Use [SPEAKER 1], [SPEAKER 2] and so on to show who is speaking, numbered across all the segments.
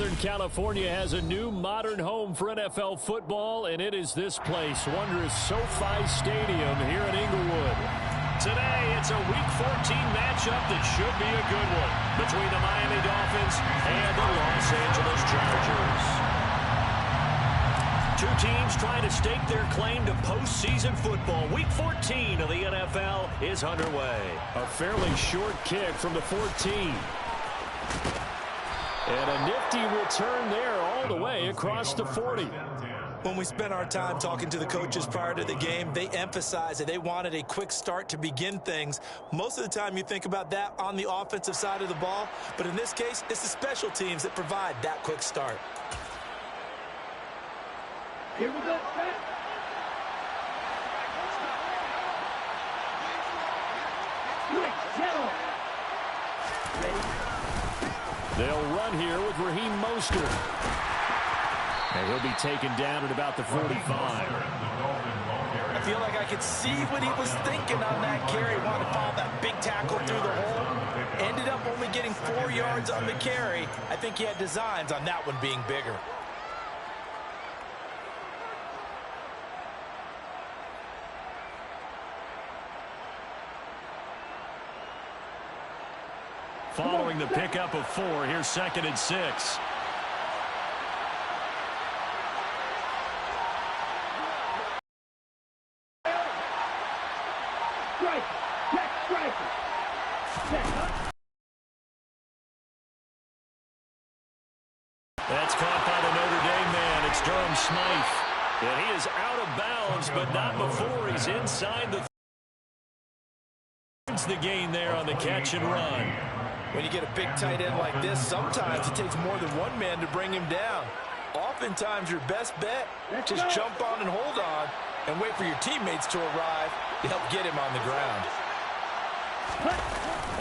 [SPEAKER 1] Southern California has a new modern home for NFL football, and it is this place, wondrous SoFi Stadium here in Inglewood. Today, it's a Week 14 matchup that should be a good one between the Miami Dolphins and the Los Angeles Chargers. Two teams trying to stake their claim to postseason football. Week 14 of the NFL is underway. A fairly short kick from the 14. And a nifty return there all the way across the 40.
[SPEAKER 2] When we spent our time talking to the coaches prior to the game, they emphasized that they wanted a quick start to begin things. Most of the time you think about that on the offensive side of the ball, but in this case, it's the special teams that provide that quick start.
[SPEAKER 3] Here we go.
[SPEAKER 1] They'll run here with Raheem Mostert. And he'll be taken down at about the 45.
[SPEAKER 2] I feel like I could see what he was thinking on that carry. Wanted to follow that big tackle through the hole. Ended up only getting 4 yards on the carry. I think he had designs on that one being bigger.
[SPEAKER 1] Following the pickup of 4, here's 2nd and 6. That's caught by the Notre Dame man. It's Durham Smythe. And he is out of bounds, but not before he's inside the gain there on the catch and run.
[SPEAKER 2] When you get a big tight end like this, sometimes it takes more than one man to bring him down. Oftentimes, your best bet, just jump on and hold on and wait for your teammates to arrive to help get him on the ground.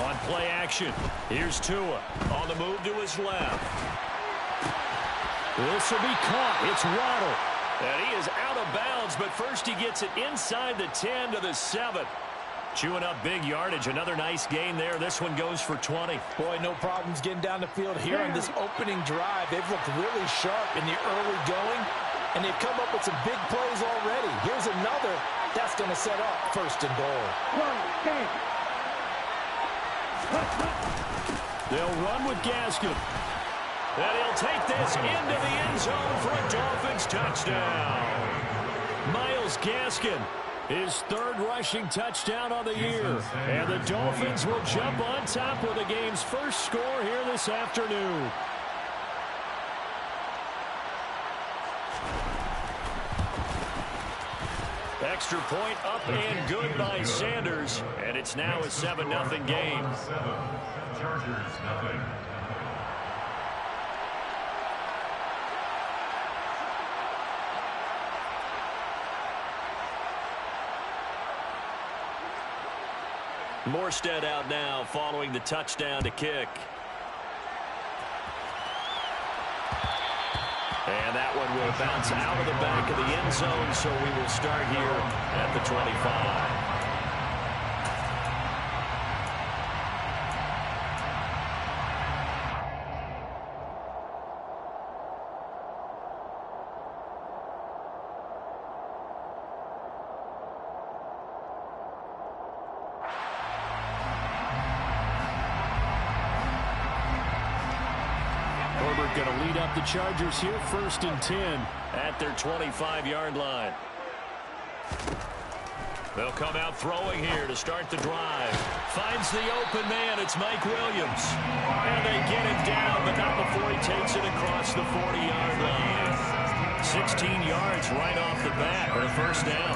[SPEAKER 1] On play action, here's Tua on the move to his left. This will be caught. It's Waddle. And he is out of bounds, but first he gets it inside the 10 to the 7. Chewing up big yardage. Another nice gain there. This one goes for 20.
[SPEAKER 2] Boy, no problems getting down the field here on this opening drive. They've looked really sharp in the early going, and they've come up with some big plays already. Here's another that's going to set up 1st and goal.
[SPEAKER 1] They'll run with Gaskin. And he'll take this into the end zone for a Dolphins touchdown. Myles Gaskin, his 3rd rushing touchdown on the year. And the Dolphins will jump on top with the game's first score here this afternoon. Extra point up and good by Sanders. And it's now a 7-0 game.
[SPEAKER 4] Chargers, nothing.
[SPEAKER 1] Morstead out now following the touchdown to kick. And that one will bounce out of the back of the end zone, so we will start here at the 25. Going to lead up the Chargers here, 1st and 10 at their 25-yard line. They'll come out throwing here to start the drive. Finds the open man. It's Mike Williams. And they get him down, but not before he takes it across the 40-yard line. 16 yards right off the bat for a 1st down.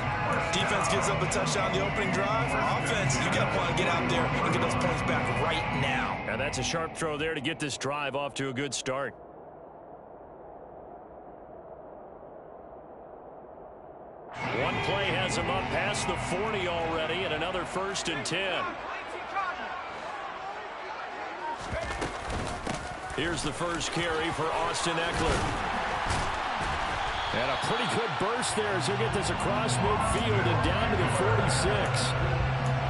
[SPEAKER 2] Defense gives up a touchdown the opening drive. Offense, you got to want to get out there and get those points back right now.
[SPEAKER 1] And that's a sharp throw there to get this drive off to a good start. One play has him up past the 40 already, and another 1st and 10. Here's the first carry for Austin Eckler. And a pretty good burst there as he'll get this across midfield and down to the 46.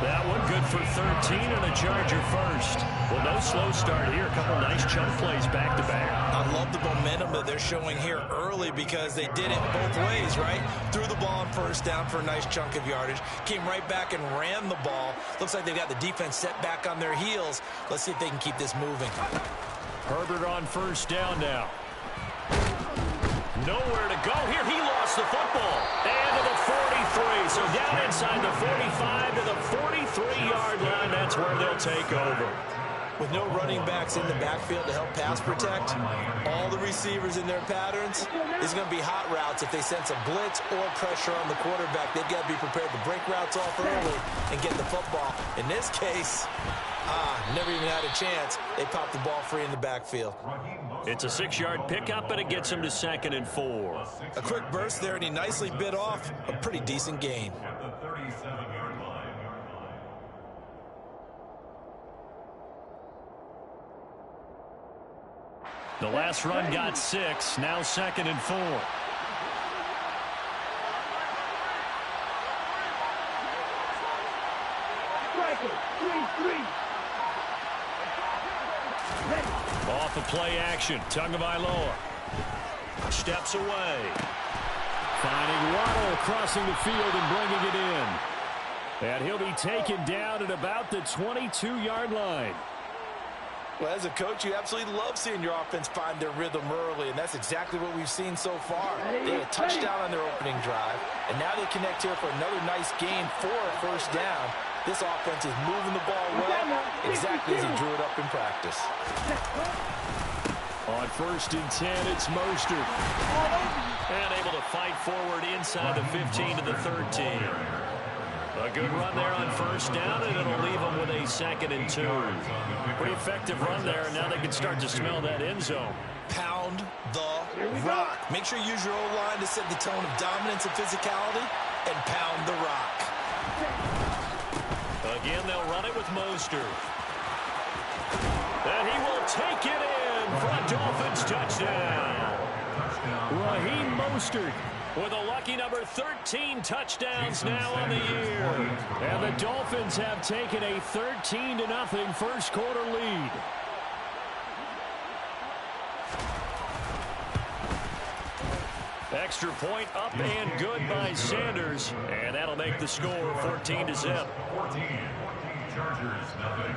[SPEAKER 1] That one good for 13 and a Charger 1st. Well, no slow start here. A couple nice chunk plays back-to-back.
[SPEAKER 2] I love the momentum that they're showing here early because they did it both ways, right? Threw the ball on first down for a nice chunk of yardage, came right back and ran the ball. Looks like they've got the defense set back on their heels. Let's see if they can keep this moving.
[SPEAKER 1] Herbert on first down now. Nowhere to go here. He lost the football. And to the 43. So down inside the 45 to the 43-yard line. That's where they'll take over.
[SPEAKER 2] With no running backs in the backfield to help pass protect, all the receivers in their patterns, these are going to be hot routes. If they sense a blitz or pressure on the quarterback, they've got to be prepared to break routes off early and get the football. In this case, never even had a chance. They popped the ball free in the backfield.
[SPEAKER 1] It's a 6-yard pickup, and it gets him to 2nd and 4.
[SPEAKER 2] A quick burst there, and he nicely bit off a pretty decent gain.
[SPEAKER 4] At the 37-yard line.
[SPEAKER 1] The last run got 6. Now 2nd and 4. Off the play action. Tagovailoa steps away. Finding Waddle crossing the field and bringing it in. And he'll be taken down at about the 22-yard line.
[SPEAKER 2] Well, as a coach, you absolutely love seeing your offense find their rhythm early, and that's exactly what we've seen so far. They had a touchdown on their opening drive, and now they connect here for another nice gain for a first down. This offense is moving the ball well, exactly as he drew it up in practice.
[SPEAKER 1] On 1st and 10, it's Mostert. And able to fight forward inside the 15 to the 13. A good run there on first down, and it'll leave them with a 2nd and 2. Pretty effective run there, and now they can start to smell that end zone.
[SPEAKER 2] Pound the rock. Make sure you use your O-line to set the tone of dominance and physicality, and pound the rock.
[SPEAKER 1] Again, they'll run it with Mostert. And he will take it in for a Dolphins touchdown. Raheem Mostert with a lucky number 13 touchdowns now on the year. And the Dolphins have taken a 13-0 first quarter lead. Extra point up and good by Sanders. And that'll make the score 14-0.
[SPEAKER 4] 14. Chargers, nothing.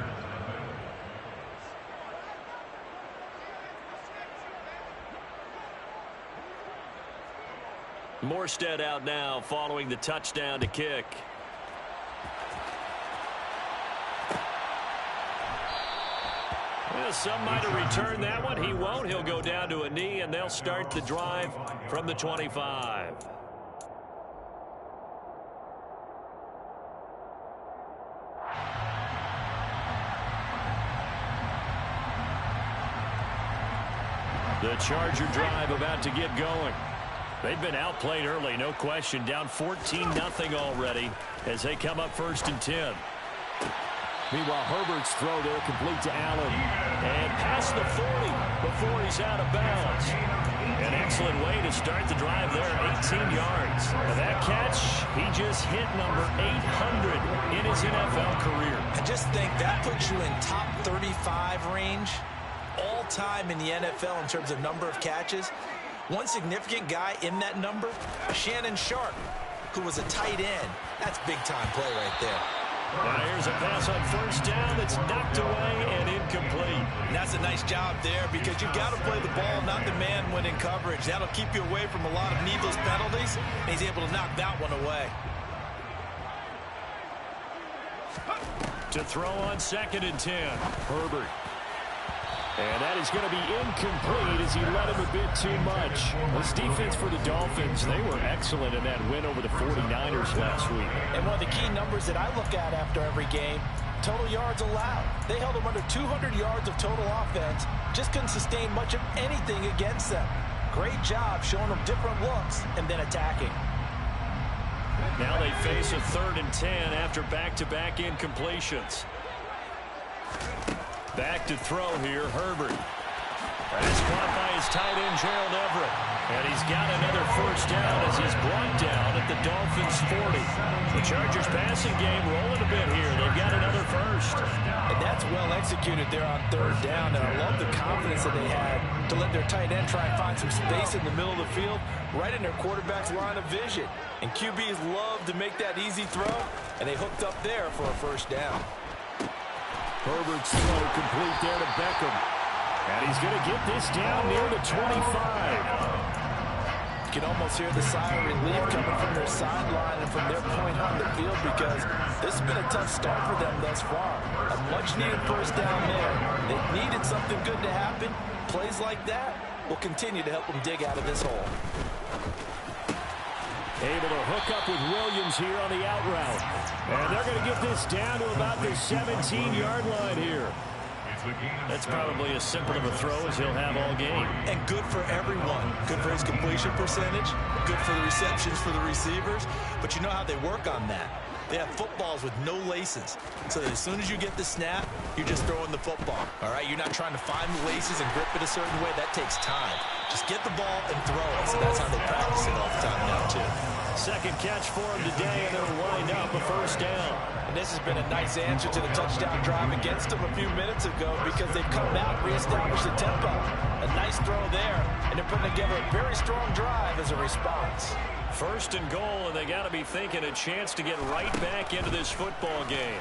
[SPEAKER 1] Morstead out now following the touchdown to kick. Well, some might have returned that one. He won't. He'll go down to a knee, and they'll start the drive from the 25. The Charger drive about to get going. They've been outplayed early, no question. Down 14-0 already as they come up 1st and 10. Meanwhile, Herbert's throw there complete to Allen. And past the 40 before he's out of bounds. An excellent way to start the drive there, 18 yards. And that catch, he just hit number 800 in his NFL career.
[SPEAKER 2] I just think that puts you in top 35 range all time in the NFL in terms of number of catches. One significant guy in that number, Shannon Sharp, who was a tight end. That's big-time play right there.
[SPEAKER 1] Now here's a pass on first down that's knocked away and incomplete.
[SPEAKER 2] And that's a nice job there because you've got to play the ball, not the man when in coverage. That'll keep you away from a lot of needless penalties, and he's able to knock that one away.
[SPEAKER 1] To throw on 2nd and 10, Herbert. And that is going to be incomplete as he led him a bit too much. This defense for the Dolphins, they were excellent in that win over the 49ers last week.
[SPEAKER 2] And one of the key numbers that I look at after every game, total yards allowed. They held them under 200 yards of total offense, just couldn't sustain much of anything against them. Great job showing them different looks and then attacking.
[SPEAKER 1] Now they face a 3rd and 10 after back-to-back incompletions. Back to throw here, Herbert. That's caught by his tight end, Gerald Everett. And he's got another first down as he's brought down at the Dolphins' 40. The Chargers passing game rolling a bit here. They've got another first.
[SPEAKER 2] And that's well executed there on third down. And I love the confidence that they had to let their tight end try and find some space in the middle of the field, right in their quarterback's line of vision. And QBs love to make that easy throw, and they hooked up there for a first down.
[SPEAKER 1] Herbert's throw complete there to Beckham. And he's going to get this down near the 25.
[SPEAKER 2] You can almost hear the sigh of relief coming from their sideline and from their point on the field, because this has been a tough start for them thus far. A much-needed first down there. They needed something good to happen. Plays like that will continue to help them dig out of this hole.
[SPEAKER 1] Able to hook up with Williams here on the out route. And they're going to get this down to about the 17-yard line here. That's probably as simple of a throw as he'll have all game.
[SPEAKER 2] And good for everyone. Good for his completion percentage. Good for the receptions for the receivers. But you know how they work on that. They have footballs with no laces. So that as soon as you get the snap, you're just throwing the football. All right? You're not trying to find the laces and grip it a certain way. That takes time. Just get the ball and throw it. So that's how they practice it all the time now, too.
[SPEAKER 1] Second catch for him today, and they'll wind up a first down.
[SPEAKER 2] And this has been a nice answer to the touchdown drive against them a few minutes ago, because they've come out and reestablished the tempo. A nice throw there, and they're putting together a very strong drive as a response.
[SPEAKER 1] First and goal, and they got to be thinking a chance to get right back into this football game.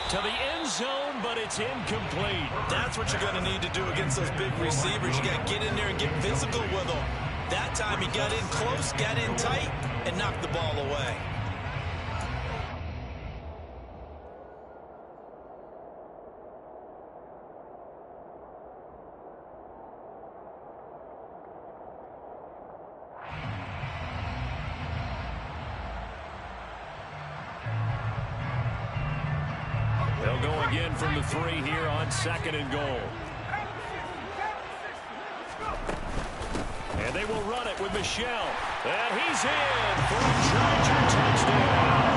[SPEAKER 1] To the end zone, but it's incomplete.
[SPEAKER 2] That's what you're going to need to do against those big receivers. You got to get in there and get physical with them. That time he got in close, got in tight, and knocked the ball away.
[SPEAKER 1] They'll go again from the 3 here on second and goal. And they will run it with Michel. And he's in for a Charger touchdown.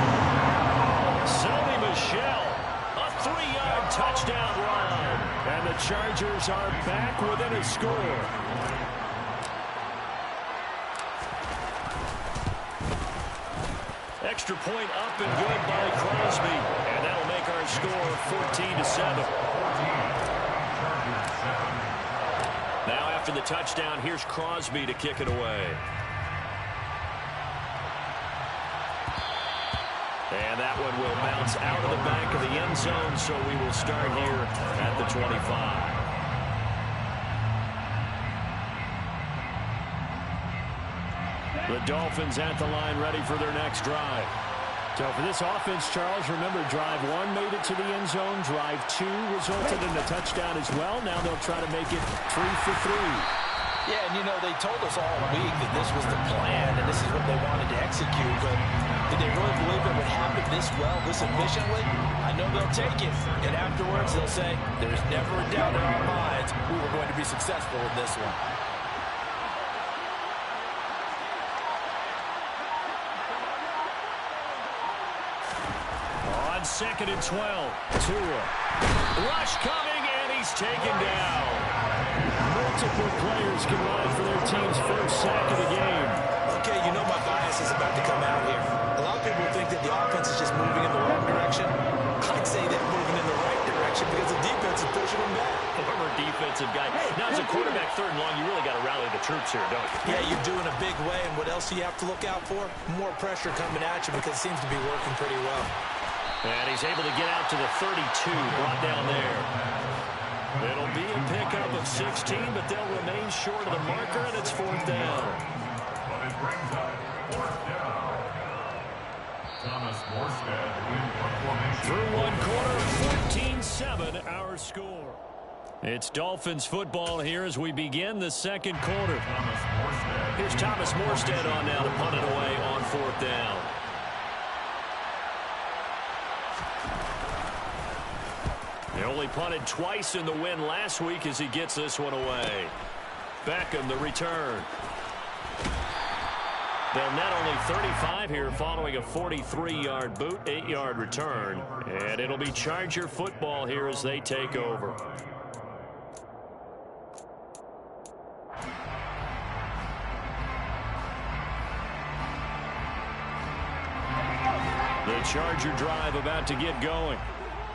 [SPEAKER 1] Sony Michel, a 3-yard touchdown run. And the Chargers are back within a score. Extra point up and good by Crosby. And that'll make our score 14-7. Now after the touchdown, here's Crosby to kick it away. And that one will bounce out of the back of the end zone, so we will start here at the 25. The Dolphins at the line, ready for their next drive. So for this offense, Charles, remember, drive 1 made it to the end zone. Drive 2 resulted in a touchdown as well. Now they'll try to make it 3 for 3.
[SPEAKER 2] Yeah, and you know, they told us all week that this was the plan and this is what they wanted to execute, but did they really believe it would happen this well, this efficiently? I know they'll take it, and afterwards they'll say, there's never a doubt in our minds we were going to be successful in this one.
[SPEAKER 1] On second and 12, Tua. Rush coming, and he's taken down. Multiple players can run for their team's first sack of the game.
[SPEAKER 2] Okay, you know my bias is about to come out here. A lot of people think that the offense is just moving in the wrong direction. I'd say they're moving in the right direction because the defense is pushing them back.
[SPEAKER 1] Former defensive guy. Now, as a quarterback, third and long, you really got to rally the troops here, don't you?
[SPEAKER 2] Yeah, you're doing a big way, and what else do you have to look out for? More pressure coming at you because it seems to be working pretty well.
[SPEAKER 1] And he's able to get out to the 32, brought down there. It'll be a pickup of 16, but they'll remain short of the marker, and it's fourth down. Through one quarter, 14-7, our score. It's Dolphins football here as we begin the second quarter. Here's Thomas Morstead on now to punt it away on fourth down. He only punted twice in the win last week as he gets this one away. Beckham, the return. They'll net only 35 here following a 43-yard boot, 8-yard return. And it'll be Charger football here as they take over. The Charger drive about to get going.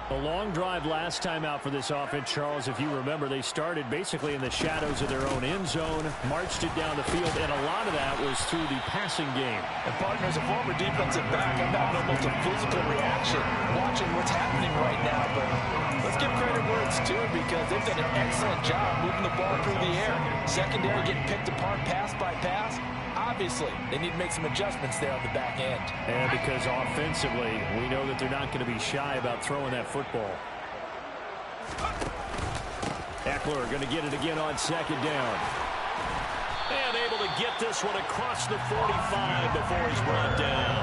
[SPEAKER 1] A long drive last time out for this offense, Charles. If you remember, they started basically in the shadows of their own end zone, marched it down the field, and a lot of that was through the passing game.
[SPEAKER 2] And partner, as a former defensive back, I'm having almost a physical reaction watching what's happening right now. But let's give credit where it's due, because they've done an excellent job moving the ball through the air. Secondary getting picked apart pass by pass. Obviously, they need to make some adjustments there on the back end.
[SPEAKER 1] And because offensively, we know that they're not going to be shy about throwing that football. Eckler going to get it again on second down. And able to get this one across the 45 before he's brought down.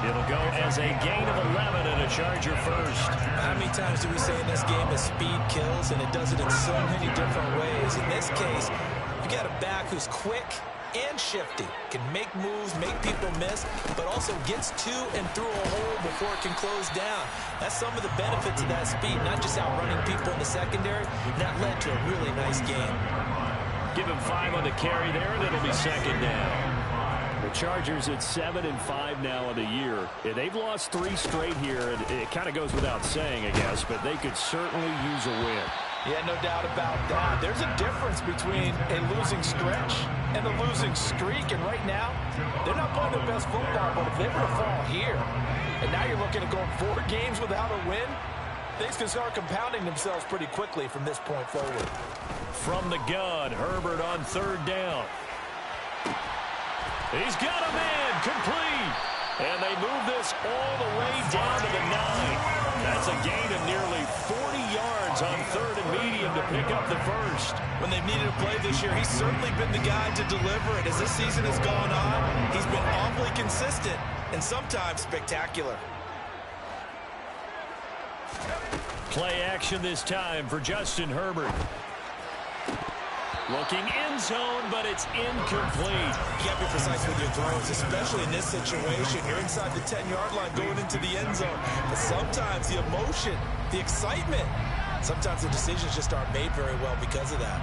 [SPEAKER 1] It'll go as a gain of 11 and a Charger first.
[SPEAKER 2] How many times do we say in this game that speed kills, and it does it in so many different ways? In this case, you got a back who's quick and shifty, can make moves, make people miss, but also gets to and through a hole before it can close down. That's some of the benefits of that speed, not just outrunning people in the secondary. That led to a really nice game.
[SPEAKER 1] Give him 5 on the carry there, and it'll be second down. The Chargers at 7-5 now in the year. They've lost 3 straight here, and it kind of goes without saying, I guess, but they could certainly use a win.
[SPEAKER 2] Yeah, no doubt about that. There's a difference between a losing stretch and a losing streak, and right now, they're not playing their best football, but if they were to fall here, and now you're looking at going 4 games without a win, things can start compounding themselves pretty quickly from this point forward.
[SPEAKER 1] From the gun, Herbert on third down. He's got a man, complete. And they move this all the way down to the 9. That's a gain of nearly 40 yards on third and medium to pick up the first.
[SPEAKER 2] When they've needed a play this year, he's certainly been the guy to deliver it. As this season has gone on, he's been awfully consistent and sometimes spectacular.
[SPEAKER 1] Play action this time for Justin Herbert. Looking end zone, but it's incomplete.
[SPEAKER 2] You got to be precise with your throws, especially in this situation. You're inside the 10-yard line going into the end zone. But sometimes the emotion, the excitement, sometimes the decisions just aren't made very well because of that.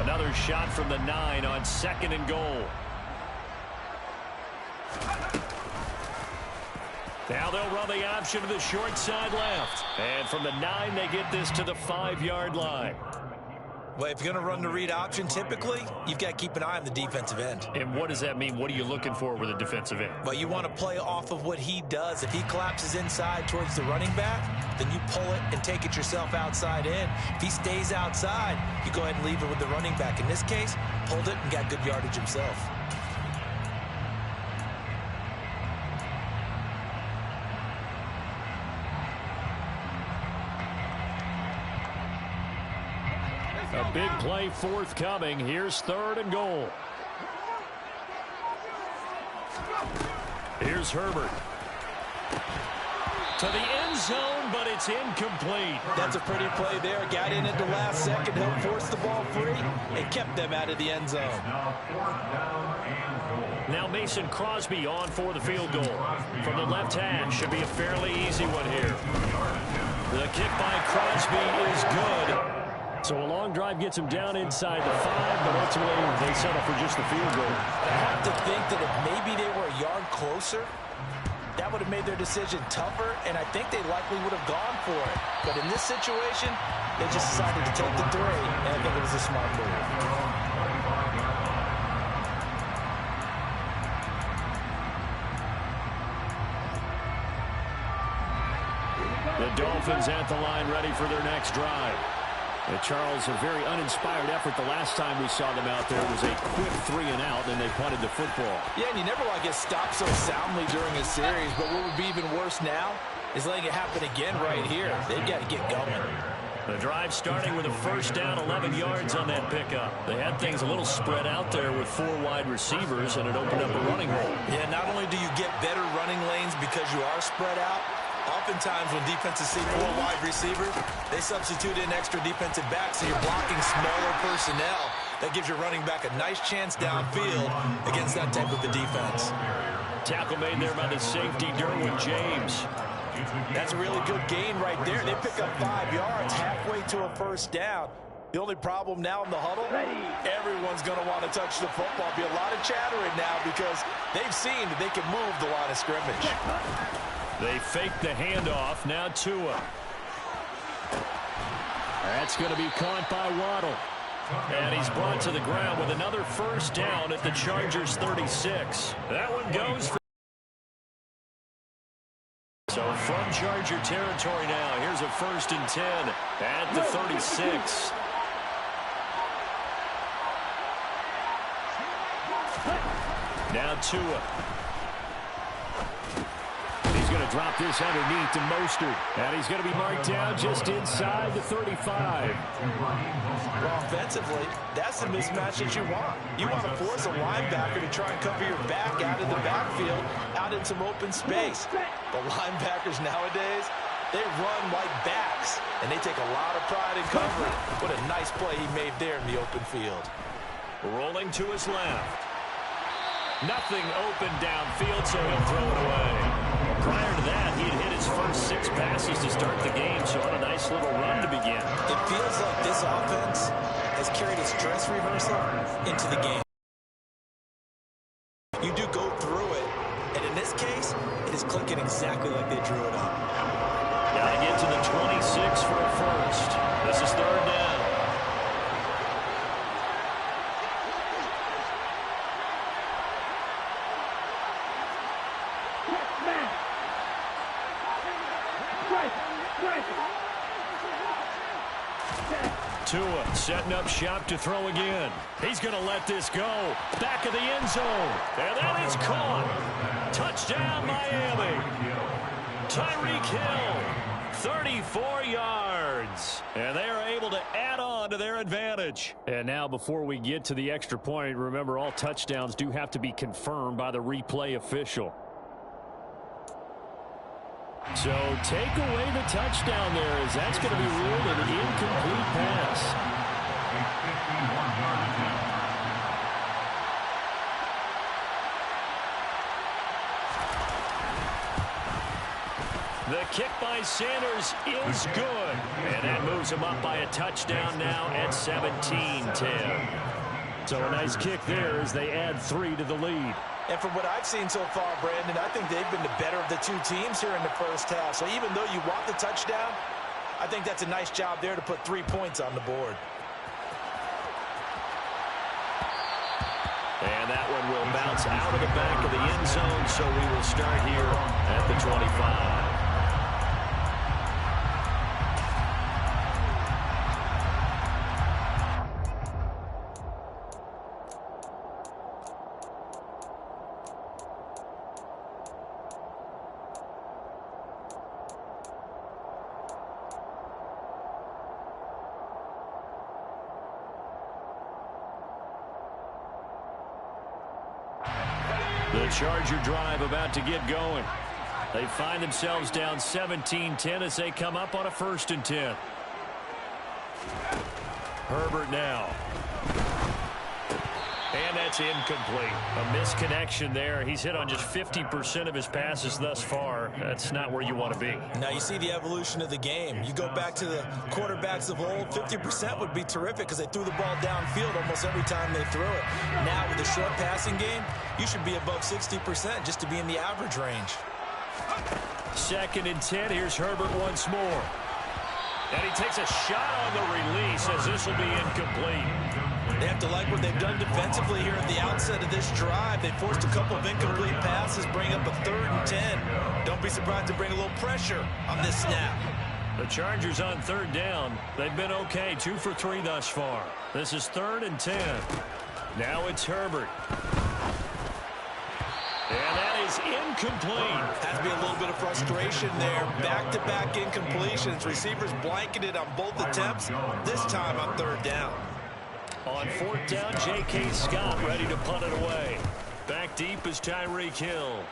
[SPEAKER 1] Another shot from the 9 on second and goal. Now they'll run the option to the short side left. And from the 9, they get this to the 5-yard line.
[SPEAKER 2] Well, if you're going to run the read option, typically, you've got to keep an eye on the defensive end.
[SPEAKER 1] And what does that mean? What are you looking for with a defensive end?
[SPEAKER 2] Well, you want to play off of what he does. If he collapses inside towards the running back, then you pull it and take it yourself outside in. If he stays outside, you go ahead and leave it with the running back. In this case, pulled it and got good yardage himself.
[SPEAKER 1] A big play forthcoming. Here's third and goal. Here's Herbert. To the end zone, but it's incomplete.
[SPEAKER 2] That's a pretty play there. Got in at the last second. He'll force the ball free and kept them out of the end zone.
[SPEAKER 1] Now Mason Crosby on for the field goal. From the left hash. Should be a fairly easy one here. The kick by Crosby is good. So a long drive gets him down inside the 5, but ultimately they settle for just the field goal.
[SPEAKER 2] I have to think that if maybe they were a yard closer, that would have made their decision tougher, and I think they likely would have gone for it. But in this situation, they just decided to take the 3, and I think it was a smart move.
[SPEAKER 1] The Dolphins at the line ready for their next drive. Charles, a very uninspired effort the last time we saw them out there. It was a quick 3 and out, and they punted the football.
[SPEAKER 2] Yeah, and you never want to get stopped so soundly during a series, but what would be even worse now is letting it happen again right here. They've got to get going.
[SPEAKER 1] The drive starting with a first down, 11 yards on that pickup. They had things a little spread out there with 4 wide receivers, and it opened up a running hole.
[SPEAKER 2] Yeah, not only do you get better running lanes because you are spread out, oftentimes when defenses see 4 wide receivers, they substitute in extra defensive backs, so you're blocking smaller personnel. That gives your running back a nice chance downfield against that type of a defense.
[SPEAKER 1] Tackle made there by the safety, Derwin James.
[SPEAKER 2] That's a really good gain right there. They pick up 5 yards halfway to a first down. The only problem now in the huddle, everyone's going to want to touch the football. Be a lot of chattering now because they've seen that they can move the line of scrimmage.
[SPEAKER 1] They fake the handoff. Now Tua. That's going to be caught by Waddle. And he's brought to the ground with another first down at the Chargers 36. That one goes for... So from Charger territory now, here's a 1st and 10 at the 36. Now Tua. He's going to drop this underneath to Mostert. And he's going to be marked down just inside the 35.
[SPEAKER 2] Well, offensively, that's the mismatch that you want. You want to force a linebacker to try and cover your back out of the backfield, out in some open space. The linebackers nowadays, they run like backs, and they take a lot of pride in covering. What a nice play he made there in the open field.
[SPEAKER 1] Rolling to his left. Nothing open downfield, so he'll throw it away. Prior to that, he had hit his first 6 passes to start the game, so on a nice little run to begin.
[SPEAKER 2] It feels like this offense has carried its dress rehearsal into the game. You do go through it, and in this case, it is clicking exactly like they drew it up.
[SPEAKER 1] Got to get to the 26 for a first. This is 3rd down. Tua setting up shop to throw again. He's going to let this go. Back of the end zone. And that is caught. Touchdown, Miami. Tyreek Hill, 34 yards. And they are able to add on to their advantage. And now before we get to the extra point, remember all touchdowns do have to be confirmed by the replay official. So take away the touchdown there, as that's going to be ruled an incomplete pass. The kick by Sanders is good. And that moves him up by a touchdown now at 17-10. So a nice kick there as they add 3 to the lead.
[SPEAKER 2] And from what I've seen so far, Brandon, I think they've been the better of the 2 teams here in the first half. So even though you want the touchdown, I think that's a nice job there to put 3 points on the board.
[SPEAKER 1] And that one will bounce out of the back of the end zone, so we will start here at the 25. The Charger drive about to get going. They find themselves down 17-10 as they come up on a 1st and 10. Herbert now. And that's incomplete. A misconnection there. He's hit on just 50% of his passes thus far. That's not where you want to be.
[SPEAKER 2] Now you see the evolution of the game. You go back to the quarterbacks of old, 50% would be terrific because they threw the ball downfield almost every time they threw it. Now with the short passing game, you should be above 60% just to be in the average range.
[SPEAKER 1] 2nd and 10. Here's Herbert once more. And he takes a shot on the release as this will be incomplete.
[SPEAKER 2] They have to like what they've done defensively here at the outset of this drive. They forced a couple of incomplete passes, bring up a 3rd and 10. Don't be surprised to bring a little pressure on this snap.
[SPEAKER 1] The Chargers on 3rd down. They've been okay, 2 for 3 thus far. This is 3rd and 10. Now it's Herbert. And that is incomplete.
[SPEAKER 2] Has to be a little bit of frustration there. Back-to-back incompletions. Receivers blanketed on both attempts, this time on 3rd down.
[SPEAKER 1] On 4th down, J.K. Scott ready to punt it away. Back deep is Tyreek Hill.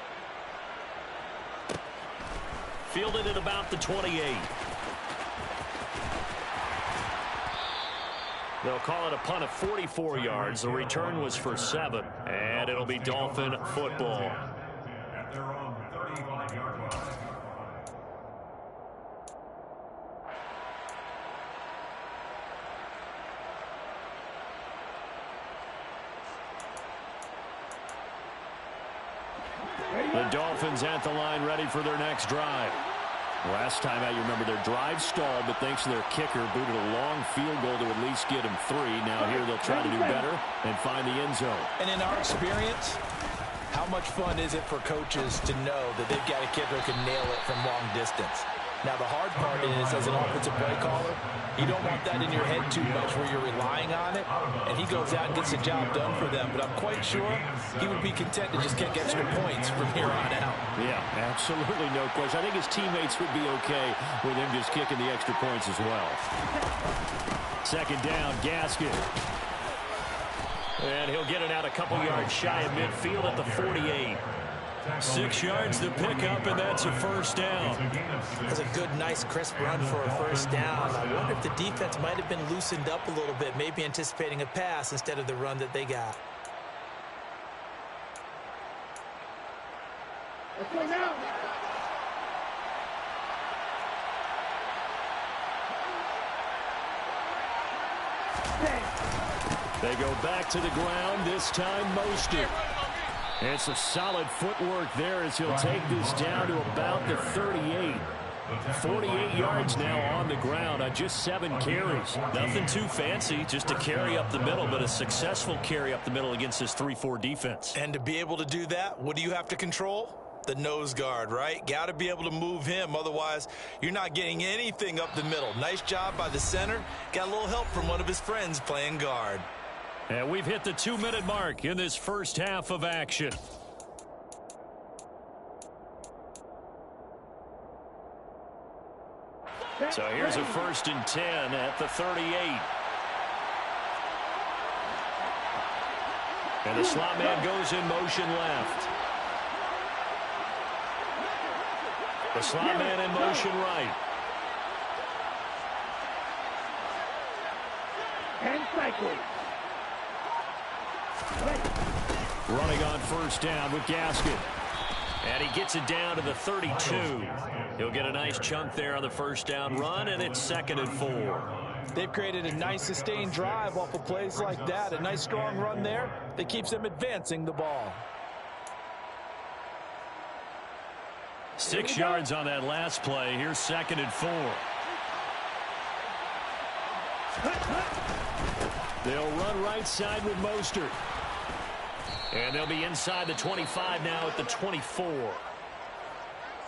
[SPEAKER 1] Fielded at about the 28. They'll call it a punt of 44 yards. The return was for 7. And it'll be Dolphin football.
[SPEAKER 4] At their own 35-yard line.
[SPEAKER 1] Dolphins at the line ready for their next drive. Last time out, you remember their drive stalled, but thanks to their kicker, booted a long field goal to at least get them 3. Now here they'll try to do better and find the end zone.
[SPEAKER 2] And in our experience, how much fun is it for coaches to know that they've got a kicker who can nail it from long distance? Now, the hard part is, as an offensive play caller, you don't want that in your head too much where you're relying on it, and he goes out and gets the job done for them. But I'm quite sure he would be content to just kick extra points from here on out.
[SPEAKER 1] Yeah, absolutely no question. I think his teammates would be okay with him just kicking the extra points as well. Second down, Gaskin. And he'll get it out a couple yards shy of midfield at the 48. 6 yards to pick up, and that's a first down.
[SPEAKER 2] That's a good, nice, crisp run for a first down. I wonder if the defense might have been loosened up a little bit, maybe anticipating a pass instead of the run that they got.
[SPEAKER 3] Let's go now.
[SPEAKER 1] They go back to the ground, this time Mostert. It's a solid footwork there as he'll take this down to about the 38. 48 yards now on the ground on just 7 carries.
[SPEAKER 5] Nothing too fancy, just a carry up the middle, but a successful carry up the middle against this 3-4 defense.
[SPEAKER 2] And to be able to do that, what do you have to control? The nose guard, right? Got to be able to move him, otherwise you're not getting anything up the middle. Nice job by the center. Got a little help from one of his friends playing guard.
[SPEAKER 1] And we've hit the 2-minute mark in this first half of action. So here's a 1st and 10 at the 38. And the slot man goes in motion left. The slot man in motion right.
[SPEAKER 3] And cycle.
[SPEAKER 1] Running on first down with Gaskin. And he gets it down to the 32. He'll get a nice chunk there on the first down run, and it's 2nd and 4.
[SPEAKER 2] They've created a nice sustained drive off of plays like that. A nice strong run there that keeps them advancing the ball.
[SPEAKER 1] 6 yards on that last play. Here's 2nd and 4. They'll run right side with Mostert. And they'll be inside the 25 now at the 24.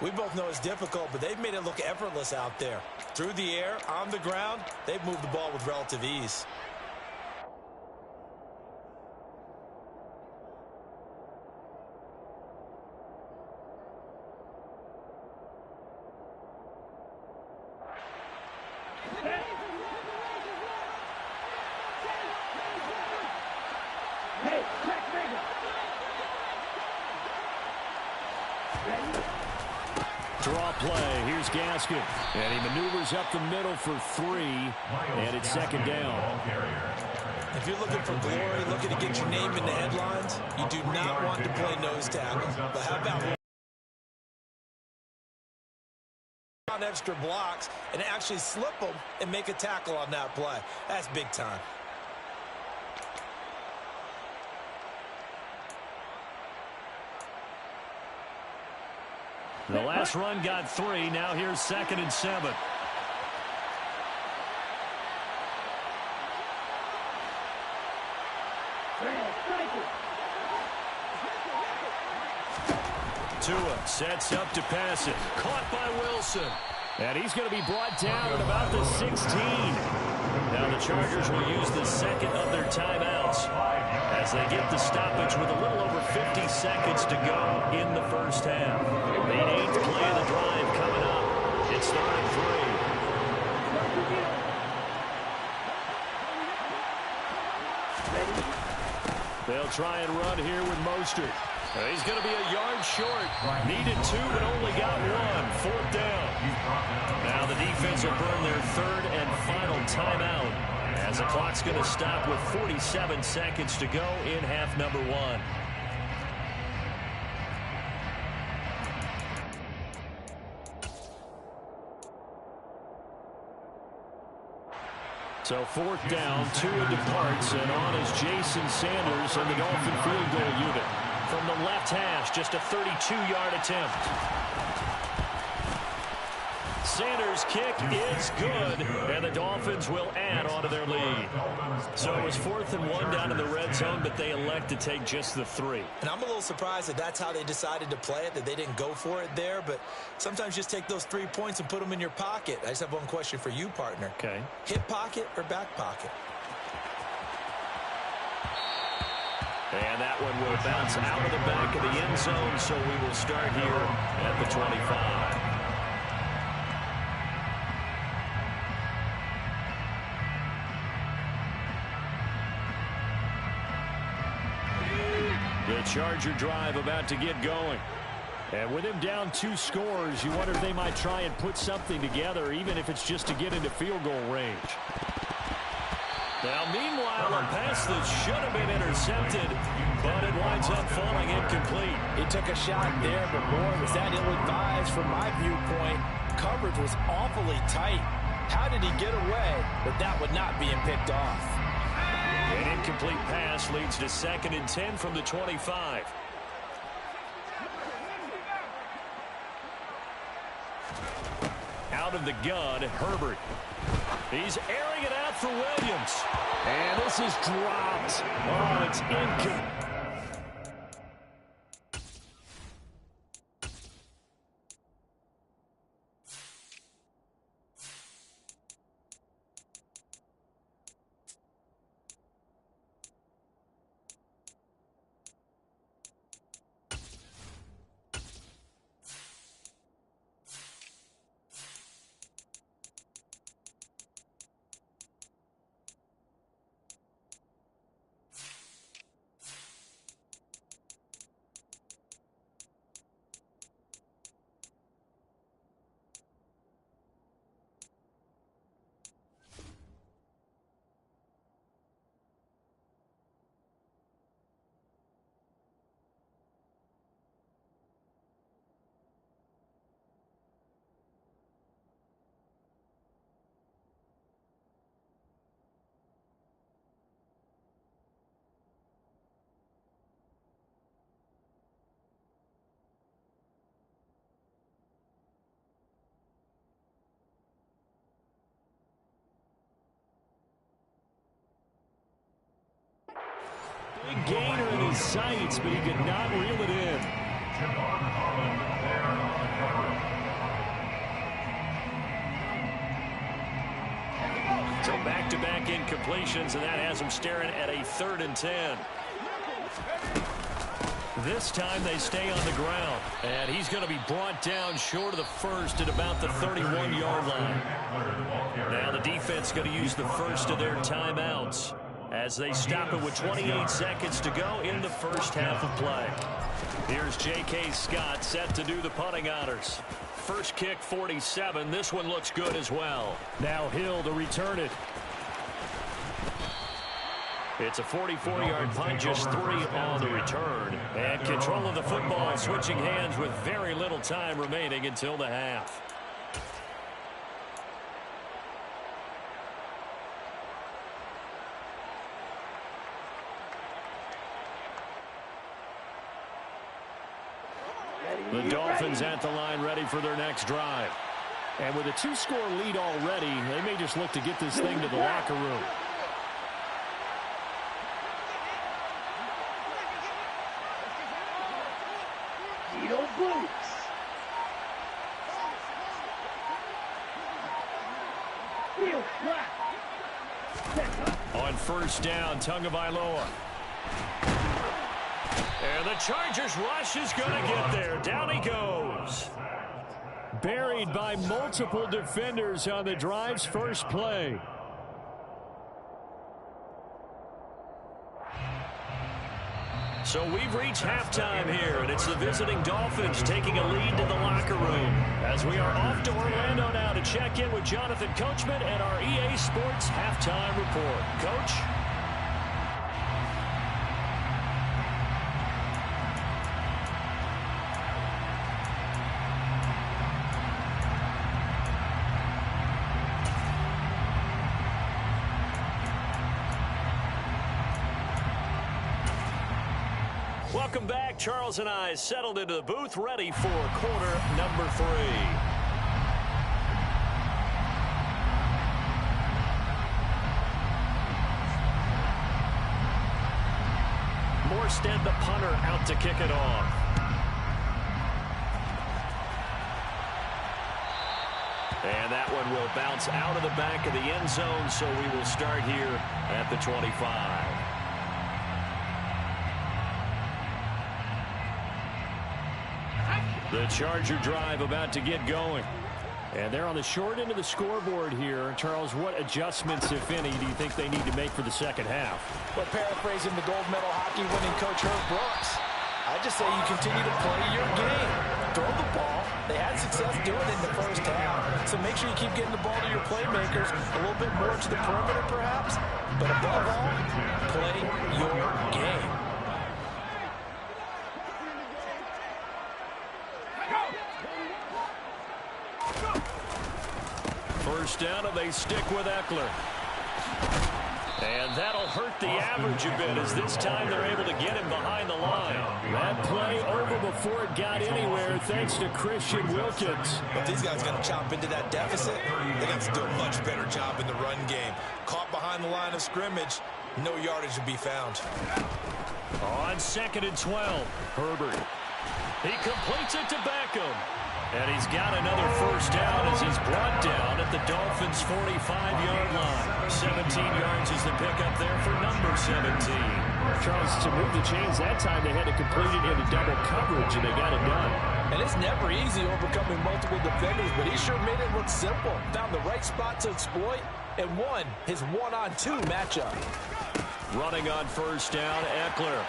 [SPEAKER 2] We both know it's difficult, but they've made it look effortless out there. Through the air, on the ground, they've moved the ball with relative ease.
[SPEAKER 1] Draw play. Here's Gaskin. And he maneuvers up the middle for 3. And it's 2nd down.
[SPEAKER 2] If you're looking for glory, looking to get your name in the headlines, you do not want to play nose tackle. But how about on extra blocks and actually slip them and make a tackle on that play? That's big time.
[SPEAKER 1] The last run got 3. Now here's 2nd and 7. Tua sets up to pass it. Caught by Wilson. And he's going to be brought down at about the 16. Now the Chargers will use the 2nd of their timeouts as they get the stoppage with a little over 50 seconds to go in the first half. The 8th play of the drive coming up. It's 3rd and 3. They'll try and run here with Mostert. He's going to be a yard short. Needed 2, but only got 1. 4th down. Now the defense will burn their 3rd and final timeout as the clock's going to stop with 47 seconds to go in half number 1. So 4th down, Tua departs, and on is Jason Sanders and the Dolphin field goal unit.
[SPEAKER 5] from the left hash. Just a 32-yard attempt. Sanders' kick is good, and the Dolphins will add on to their lead. So it was 4th and 1 down in the red zone, but they elect to take just the 3.
[SPEAKER 2] And I'm a little surprised that that's how they decided to play it, that they didn't go for it there. But sometimes just take those 3 points and put them in your pocket. I just have one question for you, partner.
[SPEAKER 5] Okay.
[SPEAKER 2] Hip pocket or back pocket?
[SPEAKER 5] And that one will bounce out of the back of the end zone, so we will start here at the 25. The Charger drive about to get going. And with him down 2 scores, you wonder if they might try and put something together, even if it's just to get into field goal range. Now, meanwhile, a pass that should have been intercepted, but it winds up falling incomplete.
[SPEAKER 2] He took a shot there, but boy, was that ill-advised from my viewpoint. Coverage was awfully tight. How did he get away? But that would not being picked off.
[SPEAKER 5] An incomplete pass leads to 2nd and 10 from the 25. Out of the gun, Herbert. He's airing it out for Williams. And this is dropped. Oh, it's incomplete. Big gainer in his sights, but he could not reel it in. So back-to-back incompletions, and that has him staring at a 3rd and 10. This time they stay on the ground, and he's going to be brought down short of the first at about the 31-yard line. Now the defense going to use the first of their timeouts as they stop it with 28 seconds to go in the first half of play. Here's J.K. Scott set to do the punting honors. First kick, 47. This one looks good as well. Now Hill to return it. It's a 44-yard punt, just 3 on the return. And control of the football switching hands with very little time remaining until the half. The Dolphins at the line ready for their next drive. And with a 2-score lead already, they may just look to get this thing to the locker room. On first down, Tagovailoa. And the Chargers rush is going to get there. Down he goes. Buried by multiple defenders on the drive's first play. So we've reached halftime here, and it's the visiting Dolphins taking a lead to the locker room. As we are off to Orlando now to check in with Jonathan Coachman and our EA Sports halftime report. Coach?
[SPEAKER 1] Welcome back. Charles and I settled into the booth, ready for quarter number 3. Morstead, the punter, out to kick it off. And that one will bounce out of the back of the end zone, so we will start here at the 25. The Charger drive about to get going. And they're on the short end of the scoreboard here. Charles, what adjustments, if any, do you think they need to make for the second half?
[SPEAKER 2] Well, paraphrasing the gold medal hockey winning coach Herb Brooks, I just say you continue to play your game. Throw the ball. They had success doing it in the first half. So make sure you keep getting the ball to your playmakers, a little bit more to the perimeter perhaps. But above all, play your game.
[SPEAKER 1] First down, and they stick with Eckler. And that'll hurt the average a bit, as this time they're able to get him behind the line. That play over before it got anywhere, thanks to Christian Wilkins.
[SPEAKER 2] If these guys are going to chop into that deficit, they got to do a much better job in the run game. Caught behind the line of scrimmage, no yardage to be found.
[SPEAKER 1] On 2nd and 12, Herbert. He completes it to Beckham. And he's got another first down as he's brought down at the Dolphins' 45-yard line. 17 yards is the pickup there for number 17.
[SPEAKER 5] Charles, to move the chains that time, they had to complete it into double coverage, and they got it done.
[SPEAKER 2] And it's never easy overcoming multiple defenders, but he sure made it look simple. Found the right spot to exploit and won his one-on-two matchup.
[SPEAKER 1] Running on first down, Eckler.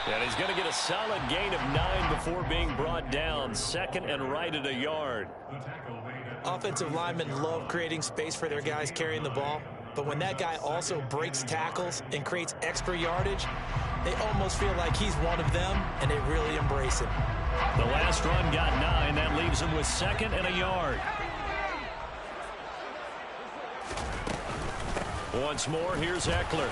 [SPEAKER 1] And he's going to get a solid gain of 9 before being brought down. 2nd and right at a yard.
[SPEAKER 2] Offensive linemen love creating space for their guys carrying the ball. But when that guy also breaks tackles and creates extra yardage, they almost feel like he's one of them, and they really embrace it.
[SPEAKER 1] The last run got 9. That leaves him with 2nd and a yard. Once more, here's Eckler.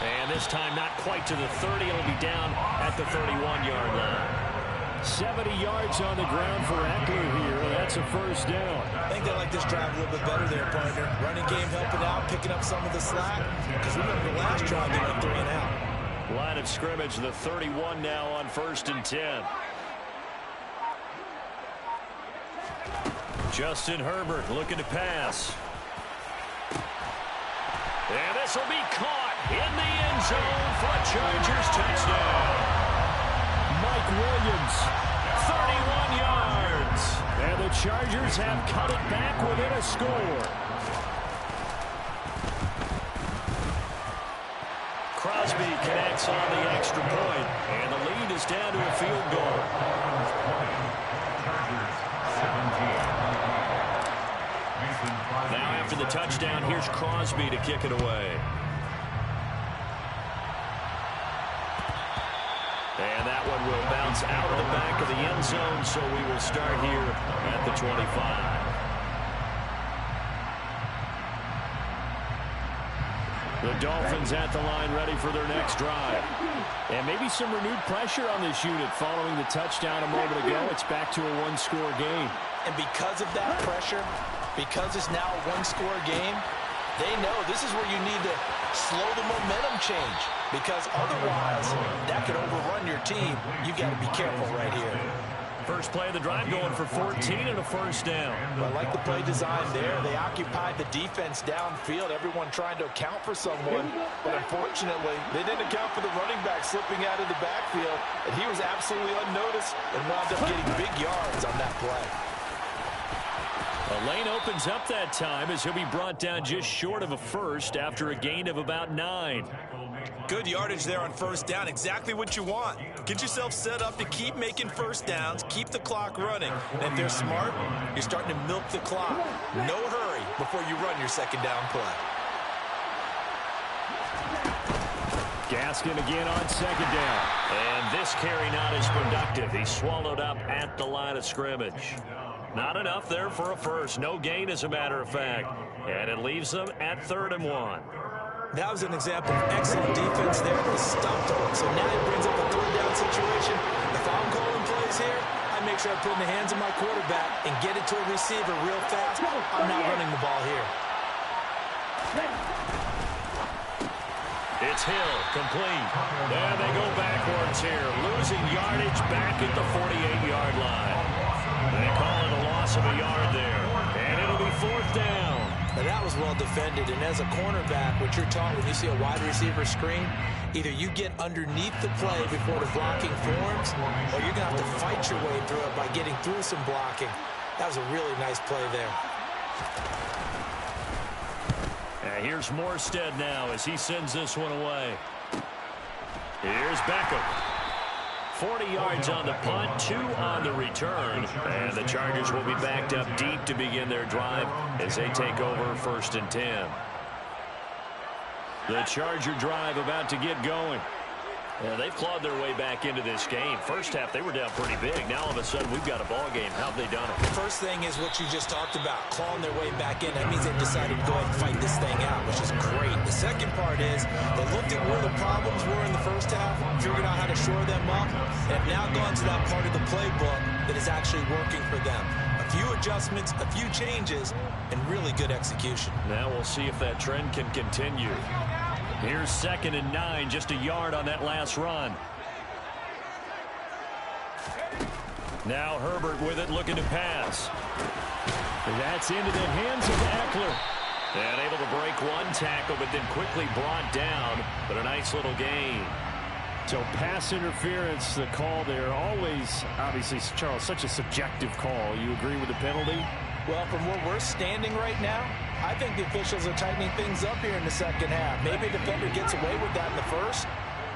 [SPEAKER 1] And this time not quite to the 30. It'll be down at the 31-yard line. 70 yards on the ground for Eckler here. That's a first down.
[SPEAKER 2] I think they like this drive a little bit better there, partner. Running game helping out, picking up some of the slack. Because remember the last drive, they went 3 and out.
[SPEAKER 1] Line of scrimmage, the 31 now on 1st and 10. Justin Herbert looking to pass. And this will be caught in the end zone for a Chargers touchdown.
[SPEAKER 5] Mike Williams,
[SPEAKER 1] 31 yards.
[SPEAKER 5] and the Chargers have cut it back within a score.
[SPEAKER 1] Crosby connects on the extra point, and the lead is down to a field goal. Now after the touchdown, here's Crosby to kick it away. And that one will bounce out of the back of the end zone, so we will start here at the 25. The Dolphins at the line ready for their next drive.
[SPEAKER 5] And maybe some renewed pressure on this unit following the touchdown a moment ago. It's back to a one-score game.
[SPEAKER 2] And because of that pressure, because it's now a one-score game, they know this is where you need to slow the momentum change. Because otherwise, that could overrun your team. You've got to be careful right here.
[SPEAKER 1] First play of the drive going for 14 and a first down.
[SPEAKER 2] I like the play design there. They occupied the defense downfield, everyone trying to account for someone. But unfortunately, they didn't account for the running back slipping out of the backfield. And he was absolutely unnoticed and wound up getting big yards on that play.
[SPEAKER 1] A lane opens up that time as he'll be brought down just short of a first after a gain of about 9.
[SPEAKER 2] Good yardage there on first down. Exactly what you want. Get yourself set up to keep making first downs, keep the clock running. And if they're smart, you're starting to milk the clock. No hurry before you run your second down play.
[SPEAKER 1] Gaskin again on second down. And this carry not as productive. He's swallowed up at the line of scrimmage. Not enough there for a first. No gain, as a matter of fact. And it leaves them at 3rd and 1.
[SPEAKER 2] That was an example of excellent defense there. They stopped it. So now he brings up a third down situation. If I'm calling plays here, I make sure I put it in the hands of my quarterback and get it to a receiver real fast. I'm not running the ball here.
[SPEAKER 1] It's Hill, complete. There they go backwards here. Losing yardage back at the 48-yard line. They call it a loss of a yard there. And it'll be fourth down.
[SPEAKER 2] Now that was well defended, and as a cornerback, what you're taught when you see a wide receiver screen, either you get underneath the play before the blocking forms, or you're going to have to fight your way through it by getting through some blocking. That was a really nice play there.
[SPEAKER 1] Here's Morstead now as he sends this one away. Here's Beckham. 40 yards on the punt, 2 on the return. And the Chargers will be backed up deep to begin their drive as they take over 1st and 10. The Charger drive about to get going. Yeah, they've clawed their way back into this game. First half, they were down pretty big. Now, all of a sudden, we've got a ball game. How have they done it?
[SPEAKER 2] First thing is what you just talked about, clawing their way back in. That means they've decided to go ahead and fight this thing out, which is great. The second part is they looked at where the problems were in the first half, figured out how to shore them up, and have now gone to that part of the playbook that is actually working for them. A few adjustments, a few changes, and really good execution.
[SPEAKER 1] Now we'll see if that trend can continue. Here's 2nd and 9, just a yard on that last run. Now Herbert with it, looking to pass. That's into the hands of Eckler. And able to break one tackle, but then quickly brought down. But a nice little gain. So pass interference, the call there, always, obviously, Charles, such a subjective call. You agree with the penalty?
[SPEAKER 2] Well, from where we're standing right now, I think the officials are tightening things up here in the second half. Maybe a defender gets away with that in the first,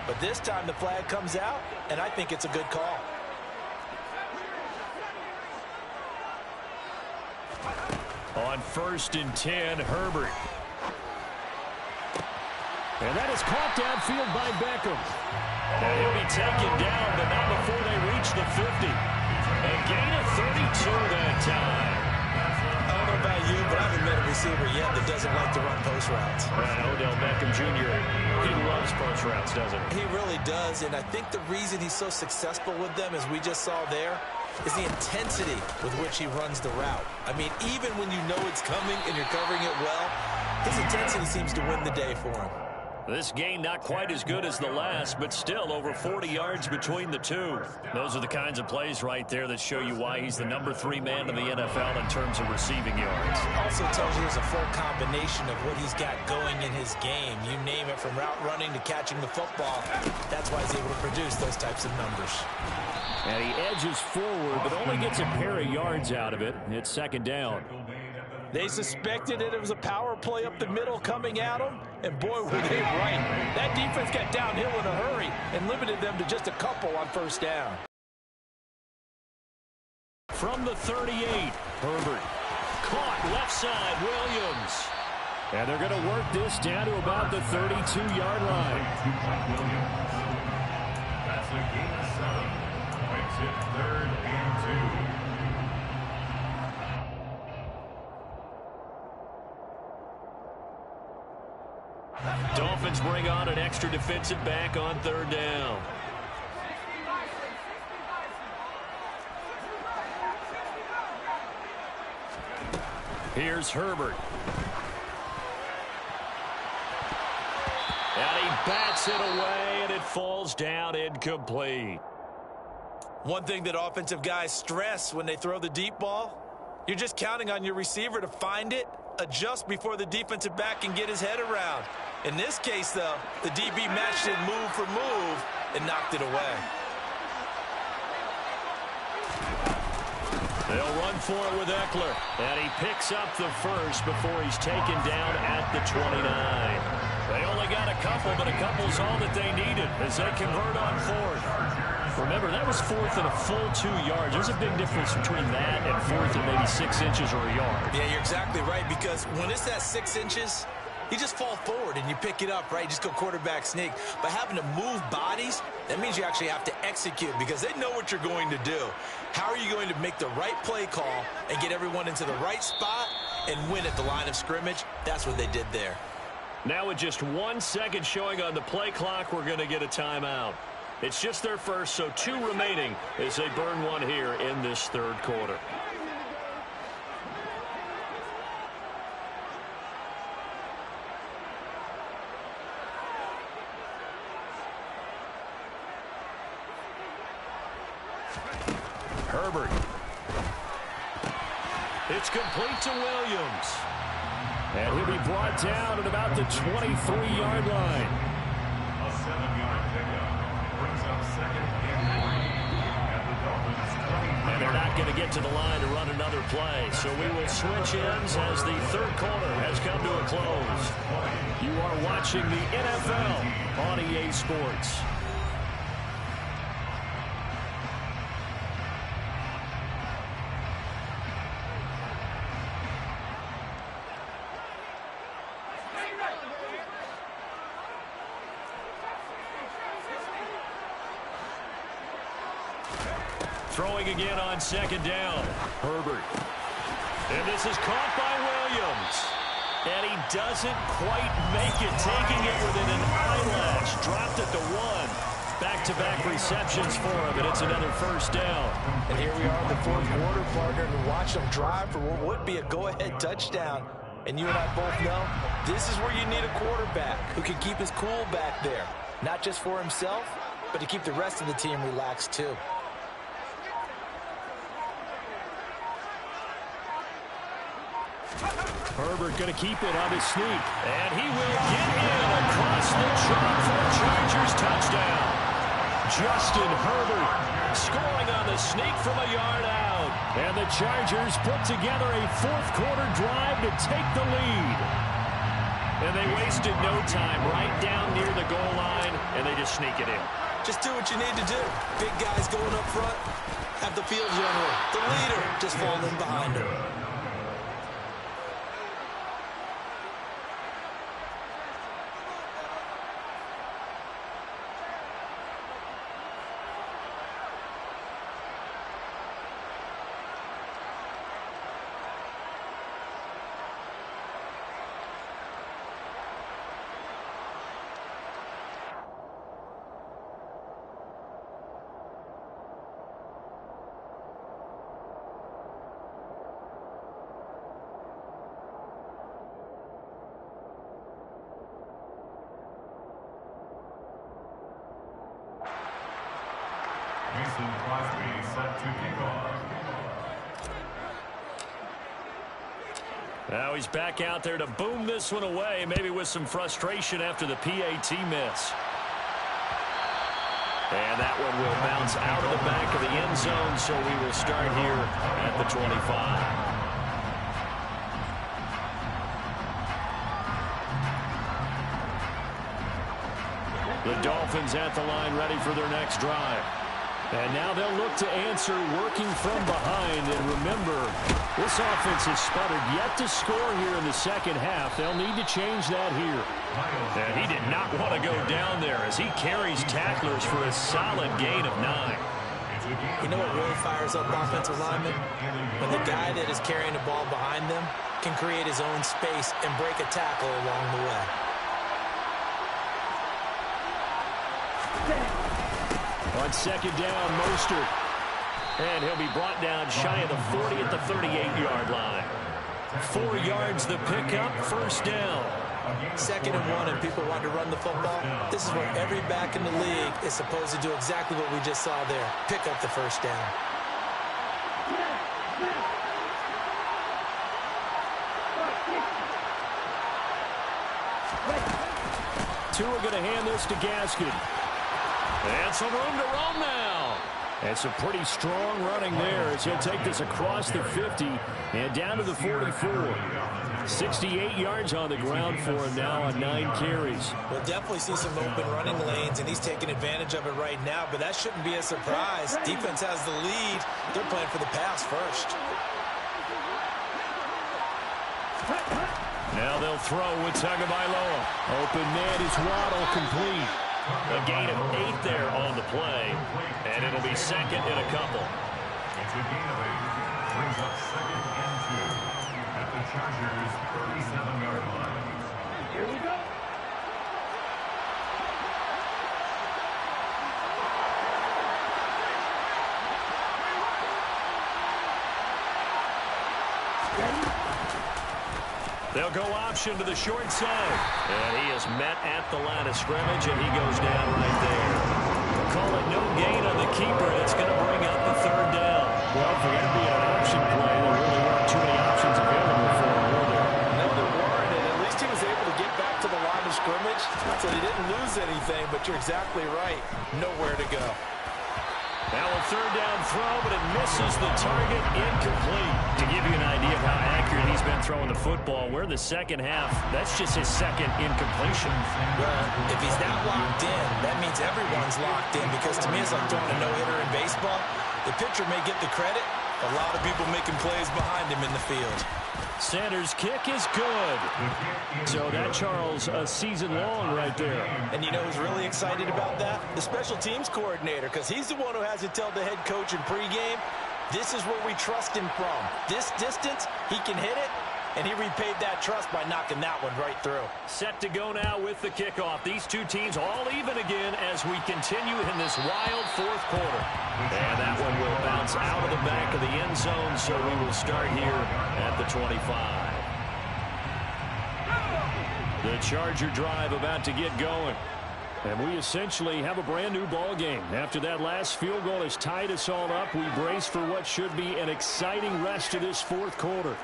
[SPEAKER 2] but this time the flag comes out, and I think it's a good call.
[SPEAKER 1] On 1st and 10, Herbert. And that is caught downfield by Beckham. And he'll be taken down, but not before they reach the 50. A gain of 32 that time.
[SPEAKER 2] I don't know about you, but I haven't met a receiver yet that doesn't like to run post routes.
[SPEAKER 1] Odell Beckham Jr., he loves post routes, doesn't he?
[SPEAKER 2] He really does, and I think the reason he's so successful with them, as we just saw there, is the intensity with which he runs the route. I mean, even when you know it's coming and you're covering it well, his intensity seems to win the day for him.
[SPEAKER 1] This game not quite as good as the last, but still over 40 yards between the two. Those are the kinds of plays right there that show you why he's the number 3 man in the NFL in terms of receiving yards.
[SPEAKER 2] Also tells you there's a full combination of what he's got going in his game. You name it, from route running to catching the football. That's why he's able to produce those types of numbers.
[SPEAKER 1] And he edges forward, but only gets a pair of yards out of it. It's 2nd down.
[SPEAKER 2] They suspected that it was a power play up the middle coming at them, and boy, were they right. That defense got downhill in a hurry and limited them to just a couple on 1st down.
[SPEAKER 1] From the 38, Herbert. Caught left side, Williams. And they're going to work this down to about the 32-yard line.
[SPEAKER 4] That's a gain of 7. Makes it 3rd and 2.
[SPEAKER 1] Dolphins bring on an extra defensive back on 3rd down. Here's Herbert. And he bats it away, and it falls down incomplete.
[SPEAKER 2] One thing that offensive guys stress when they throw the deep ball, you're just counting on your receiver to find it, adjust before the defensive back can get his head around. In this case, though, the DB matched it move for move and knocked it away.
[SPEAKER 1] They'll run for it with Eckler, and he picks up the first before he's taken down at the 29. They only got a couple, but a couple's all that they needed as they convert on 4th. Remember, that was 4th and a full 2 yards. There's a big difference between that and 4th and maybe 6 inches or a yard.
[SPEAKER 2] Yeah, you're exactly right, because when it's that 6 inches, you just fall forward and you pick it up, right? You just go quarterback sneak. By having to move bodies, that means you actually have to execute because they know what you're going to do. How are you going to make the right play call and get everyone into the right spot and win at the line of scrimmage? That's what they did there.
[SPEAKER 1] Now with just 1 second showing on the play clock, we're going to get a timeout. It's just their first, so 2 remaining as they burn one here in this third quarter. Herbert. It's complete to Williams. And he'll be brought down at about the 23-yard line.
[SPEAKER 4] A 7-yard pickup brings up second and 3 at the Dolphins' 20.
[SPEAKER 1] And they're not going to get to the line to run another play. So we will switch ends as the third quarter has come to a close. You are watching the NFL on EA Sports. Throwing again on second down. Herbert. And this is caught by Williams. And he doesn't quite make it, taking it within an eyelash. Dropped at the 1. Back-to-back receptions for him, and it's another first down.
[SPEAKER 2] And here we are in the fourth quarter, partner, to watch them drive for what would be a go-ahead touchdown. And you and I both know this is where you need a quarterback who can keep his cool back there. Not just for himself, but to keep the rest of the team relaxed too.
[SPEAKER 1] Herbert going to keep it on his sneak. And he will get in across the chalk for a Chargers touchdown. Justin Herbert scoring on the sneak from a yard out. And the Chargers put together a fourth quarter drive to take the lead. And they wasted no time right down near the goal line, and they just sneak it in.
[SPEAKER 2] Just do what you need to do. Big guys going up front, have the field general, the leader, just falling in behind him.
[SPEAKER 4] Mason Crosby set to kick off.
[SPEAKER 1] Now he's back out there to boom this one away, maybe with some frustration after the PAT miss. And that one will bounce out of the back of the end zone, so we will start here at the 25. The Dolphins at the line, ready for their next drive. And now they'll look to answer working from behind. And remember, this offense has sputtered yet to score here in the second half. They'll need to change that here. And he did not want to go down there as he carries tacklers for a solid gain of 9.
[SPEAKER 2] You know what really fires up offensive linemen? When the guy that is carrying the ball behind them can create his own space and break a tackle along the way.
[SPEAKER 1] On second down, Mostert. And he'll be brought down shy of the 40 at the 38-yard line. 4 yards the pickup, first down.
[SPEAKER 2] 2nd and 1 and people want to run the football. This is where every back in the league is supposed to do exactly what we just saw there. Pick up the first down.
[SPEAKER 1] Two are going to hand this to Gaskin. And some room to roam now. And some pretty strong running there as he'll take this across the 50 and down to the 44. 68 yards on the ground for him now on 9 carries.
[SPEAKER 2] We'll definitely see some open running lanes, and he's taking advantage of it right now, but that shouldn't be a surprise. Defense has the lead. They're playing for the pass first.
[SPEAKER 1] Now they'll throw with Tagovailoa. Open man is Waddle, complete. A gain of 8 there on the play, and it'll be second and a couple.
[SPEAKER 4] It's a gain of 8. Brings up 2nd and 2 at the Chargers' 37-yard line.
[SPEAKER 3] Here we go.
[SPEAKER 1] They'll go option to the short side. And he is met at the line of scrimmage, and he goes down right there. We'll call it no gain on the keeper. That's going to bring up the third down.
[SPEAKER 5] Well, for that being an option play, there really weren't too many options available for him, were there?
[SPEAKER 2] No, there weren't, and at least he was able to get back to the line of scrimmage, so he didn't lose anything, but you're exactly right. Nowhere to go.
[SPEAKER 1] Now a third down throw, but it misses the target, incomplete. To give you an idea of how accurate he's been throwing the football, we're in the second half. That's just his second incompletion.
[SPEAKER 2] Well, if he's that locked in, that means everyone's locked in, because to me it's like throwing a no-hitter in baseball. The pitcher may get the credit, a lot of people making plays behind him in the field.
[SPEAKER 1] Sanders' kick is good. So that, Charles, a season long right there.
[SPEAKER 2] And you know who's really excited about that? The special teams coordinator, because he's the one who has to tell the head coach in pregame, this is where we trust him from. This distance, he can hit it, and he repaid that trust by knocking that one right through.
[SPEAKER 1] Set to go now with the kickoff. These two teams all even again as we continue in this wild fourth quarter. And that one will bounce out of the back of the end zone, so we will start here at the 25. The Charger drive about to get going. And we essentially have a brand new ball game. After that last field goal has tied us all up, we brace for what should be an exciting rest of this fourth quarter.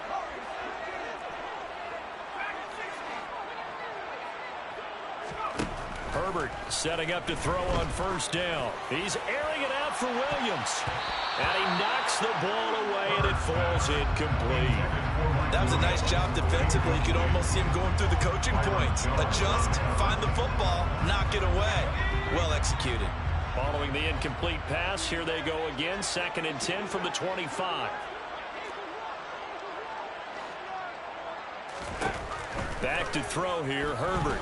[SPEAKER 1] Herbert setting up to throw on first down. He's airing it out for Williams. And he knocks the ball away, and it falls incomplete.
[SPEAKER 2] That was a nice job defensively. You could almost see him going through the coaching points. Adjust, find the football, knock it away. Well executed.
[SPEAKER 1] Following the incomplete pass, here they go again. 2nd and 10 from the 25. Back to throw here, Herbert.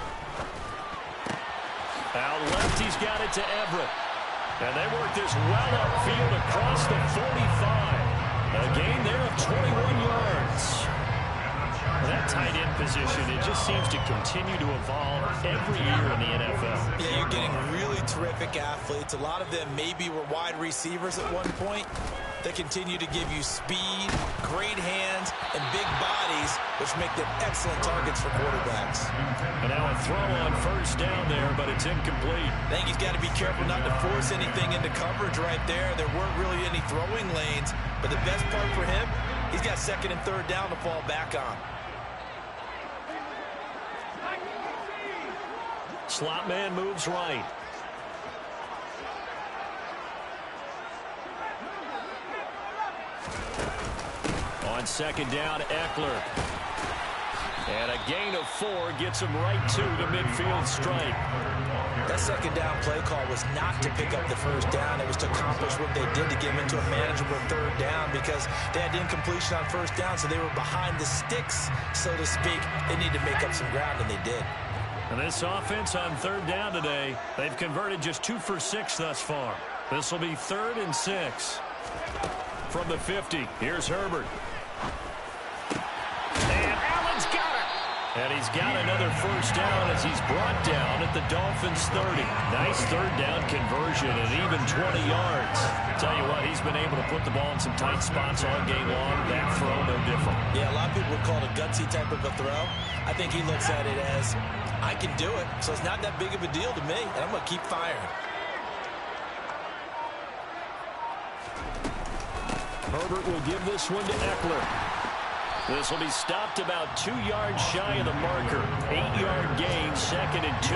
[SPEAKER 1] Out left, he's got it to Everett. And they work this well upfield across the 45. A gain there of 21 yards. That tight end position, it just seems to continue to evolve every year in the NFL.
[SPEAKER 2] Yeah, you're getting really terrific athletes. A lot of them maybe were wide receivers at one point. They continue to give you speed, great hands, and big bodies, which make them excellent targets for quarterbacks.
[SPEAKER 1] And now a throw on first down there, but it's incomplete.
[SPEAKER 2] I think he's got to be careful not to force anything into coverage right there. There weren't really any throwing lanes, but the best part for him, he's got 2nd and 3rd down to fall back on.
[SPEAKER 1] Slot man moves right. On 2nd down, Eckler. And a gain of 4 gets him right to the midfield stripe.
[SPEAKER 2] That 2nd down play call was not to pick up the first down. It was to accomplish what they did to get him into a manageable 3rd down, because they had incompletion on first down, so they were behind the sticks, so to speak. They need to make up some ground, and they did.
[SPEAKER 1] And this offense on 3rd down today, they've converted just 2 for 6 thus far. This will be 3rd and 6. From the 50, here's Herbert. And Allen's got it. And he's got another first down as he's brought down at the Dolphins' 30. Nice 3rd down conversion and even 20 yards. Tell you what, he's been able to put the ball in some tight spots all game long. That throw, no different.
[SPEAKER 2] Yeah, a lot of people would call it a gutsy type of a throw. I think he looks at it as, I can do it, so it's not that big of a deal to me, and I'm going to keep firing.
[SPEAKER 1] Herbert will give this one to Eckler. This will be stopped about 2 yards shy of the marker. 8-yard gain, 2nd and 2.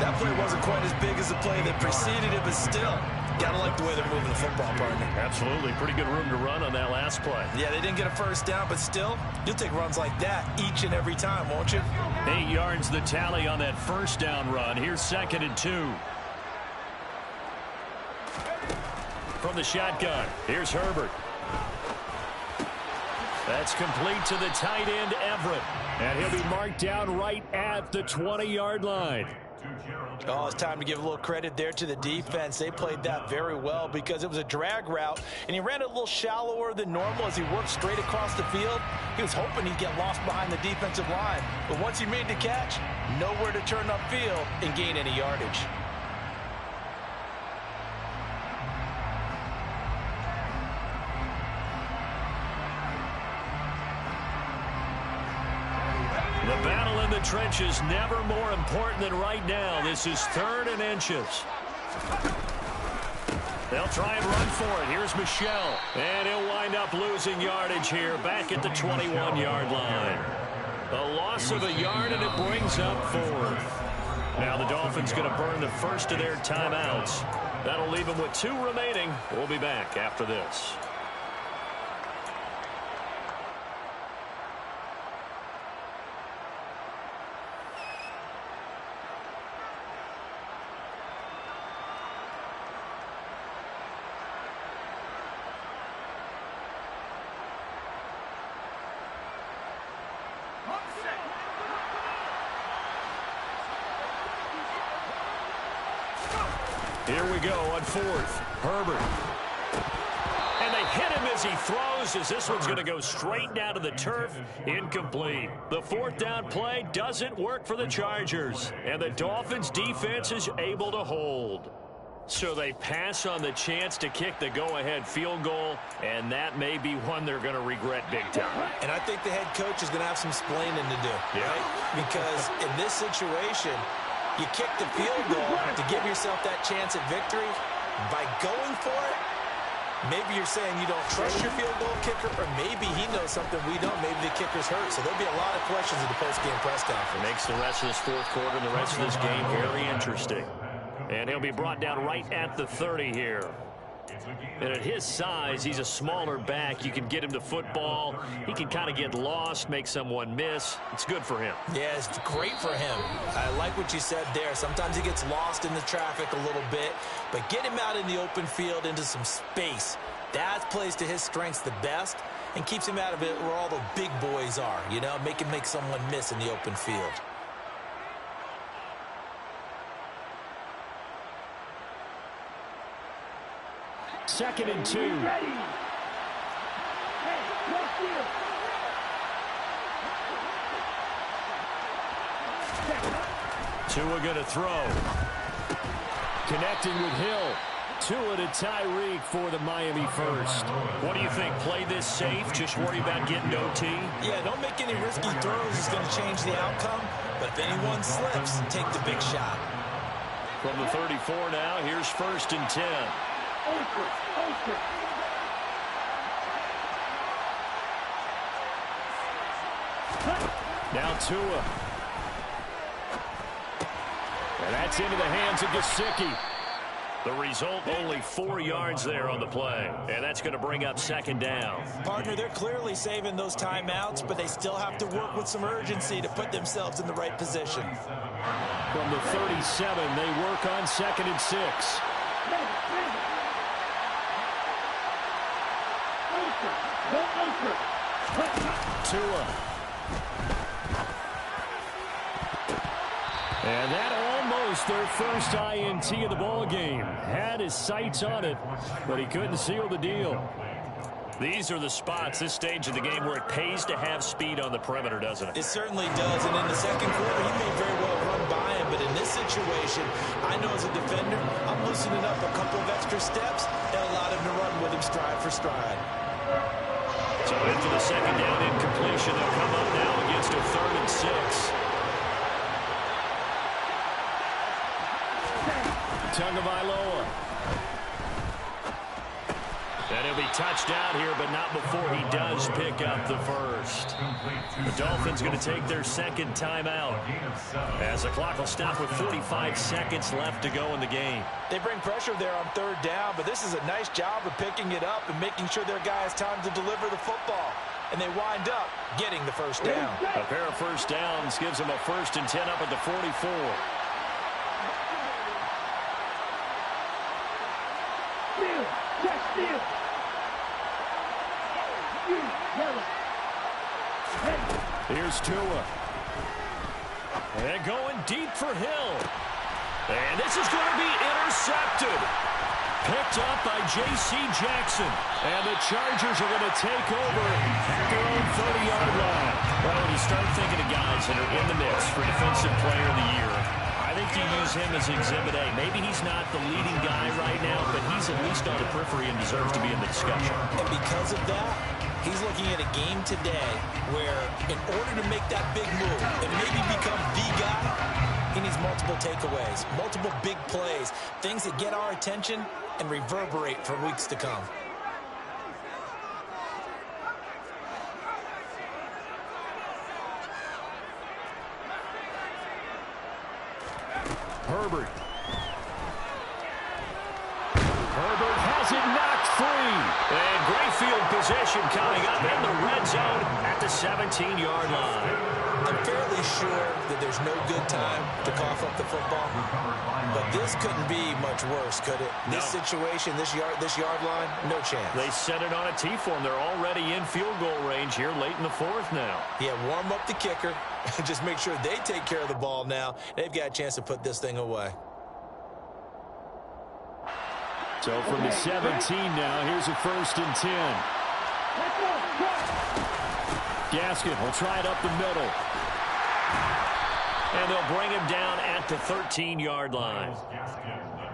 [SPEAKER 2] That play wasn't quite as big as the play that preceded it, but still, gotta like the way they're moving the football, partner.
[SPEAKER 1] Absolutely. Pretty good room to run on that last play.
[SPEAKER 2] Yeah, they didn't get a first down, but still, you'll take runs like that each and every time, won't you?
[SPEAKER 1] 8 yards the tally on that first down run. Here's 2nd and 2. From the shotgun, here's Herbert. That's complete to the tight end, Everett. And he'll be marked down right at the 20-yard line.
[SPEAKER 2] Oh, it's time to give a little credit there to the defense. They played that very well because it was a drag route, and he ran it a little shallower than normal as he worked straight across the field. He was hoping he'd get lost behind the defensive line. But once he made the catch, nowhere to turn upfield and gain any yardage.
[SPEAKER 1] trenches never more important than right now. This is 3rd and inches. They'll try and run for it. Here's Michel. And he'll wind up losing yardage here back at the 21-yard line. A loss of a yard, and it brings up 4th. Now the Dolphins going to burn the first of their timeouts. That'll leave them with 2 remaining. We'll be back after this. Here we go on 4th. Herbert. And they hit him as he throws, as this one's going to go straight down to the turf. Incomplete. The 4th down play doesn't work for the Chargers. And the Dolphins defense is able to hold. So they pass on the chance to kick the go-ahead field goal, and that may be one they're going to regret big time.
[SPEAKER 2] And I think the head coach is going to have some splaining to do, right? Because in this situation, you kick the field goal to give yourself that chance at victory. By going for it, maybe you're saying you don't trust your field goal kicker, or maybe he knows something we don't. Maybe the kicker's hurt. So there'll be a lot of questions at the post-game press conference.
[SPEAKER 1] It makes the rest of this 4th quarter and the rest of this game very interesting. And he'll be brought down right at the 30 here. And at his size, he's a smaller back. You can get him to football. He can kind of get lost, make someone miss. It's good for him.
[SPEAKER 2] Yeah, it's great for him. I like what you said there. Sometimes he gets lost in the traffic a little bit, but get him out in the open field into some space. That plays to his strengths the best and keeps him out of it where all the big boys are, you know, make him make someone miss in the open field.
[SPEAKER 1] Second and 2. Tua going to throw. Connecting with Hill. Tua to Tyreek for the Miami first. What do you think? Play this safe? Just worry about getting OT?
[SPEAKER 2] Yeah, don't make any risky throws. It's going to change the outcome. But if anyone slips, take the big shot.
[SPEAKER 1] From the 34 now, here's 1st and 10. Now Tua. And that's into the hands of Gesicki. The result, only 4 yards there on the play. And that's going to bring up 2nd down.
[SPEAKER 2] Partner, they're clearly saving those timeouts, but they still have to work with some urgency to put themselves in the right position.
[SPEAKER 1] From the 37, they work on 2nd and 6. Tua. And that almost their first INT of the ball game. Had his sights on it, but he couldn't seal the deal. These are the spots, this stage of the game, where it pays to have speed on the perimeter, doesn't it?
[SPEAKER 2] It certainly does, and in the 2nd quarter, he may very well run by him, but in this situation, I know as a defender, I'm loosening up a couple of extra steps and allow him to run with him stride for stride.
[SPEAKER 1] So into the 2nd down incompletion, they'll come up now against a 3rd and 6. Tagovailoa. And he'll be touched out here, but not before he does pick up the first. The Dolphins going to take their 2nd timeout, as the clock will stop with 45 seconds left to go in the game.
[SPEAKER 2] They bring pressure there on 3rd down, but this is a nice job of picking it up and making sure their guy has time to deliver the football. And they wind up getting the 1st down.
[SPEAKER 1] A pair of 1st downs gives them a 1st and 10 up at the 44. Here's Tua. And going deep for Hill. And this is going to be intercepted. Picked up by J.C. Jackson. And the Chargers are going to take over at their own 30-yard line. Well, when you start thinking of guys that are in the mix for Defensive Player of the Year, I think you use him as Exhibit A. Maybe he's not the leading guy right now, but he's at least on the periphery and deserves to be in the discussion.
[SPEAKER 2] And because of that, He's looking at a game today where in order to make that big move and maybe become the guy, he needs multiple takeaways, multiple big plays, things that get our attention and reverberate for weeks to come.
[SPEAKER 1] Herbert. Herbert has it knocked free. And great field position coming up in the red zone at the 17-yard line.
[SPEAKER 2] I'm fairly sure that there's no good time to cough up the football, but this couldn't be much worse, could it?
[SPEAKER 1] No.
[SPEAKER 2] This situation, this yard line, no chance.
[SPEAKER 1] They set it on a T-form. They're already in field goal range here late in the fourth now.
[SPEAKER 2] Yeah, warm up the kicker. Just make sure they take care of the ball now. They've got a chance to put this thing away.
[SPEAKER 1] So from the 17 now, here's a 1st and 10. Gaskin will try it up the middle. And they'll bring him down at the 13-yard line.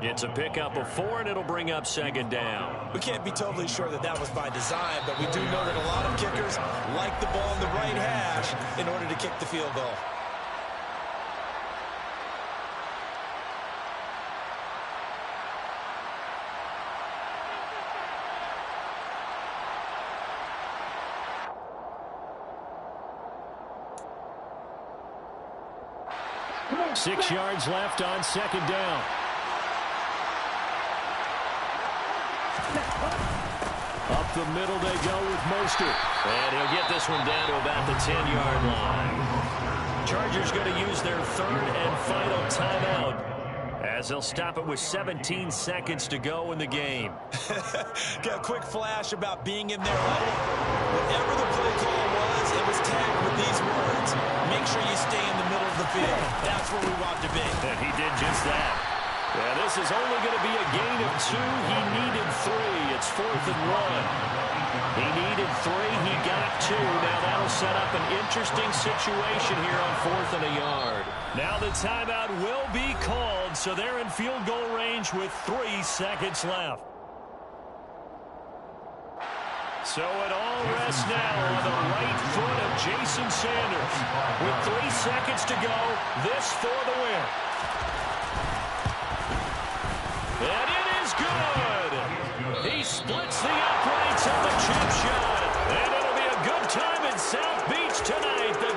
[SPEAKER 1] It's a pickup of 4, and it'll bring up 2nd down.
[SPEAKER 2] We can't be totally sure that that was by design, but we do know that a lot of kickers like the ball in the right hash in order to kick the field goal.
[SPEAKER 1] Come on, 6 yards left on 2nd down. Up the middle they go with Mostert. And he'll get this one down to about the 10-yard line. Chargers going to use their 3rd and final timeout as they'll stop it with 17 seconds to go in the game.
[SPEAKER 2] Got a quick flash about being in their huddle. Whatever the play call was, it was tagged with these words: make sure you stay in the middle of the field. That's where we want to be.
[SPEAKER 1] And he did just that. Yeah, this is only going to be a gain of 2. He needed 3. It's 4th and 1. He needed 3. He got 2. Now that'll set up an interesting situation here on 4th and a yard. Now the timeout will be called, so they're in field goal range with 3 seconds left. So it all rests now on the right foot of Jason Sanders. With 3 seconds to go, this for the win. And it is good. He splits the uprights of the chip shot. And it'll be a good time in South Beach tonight. The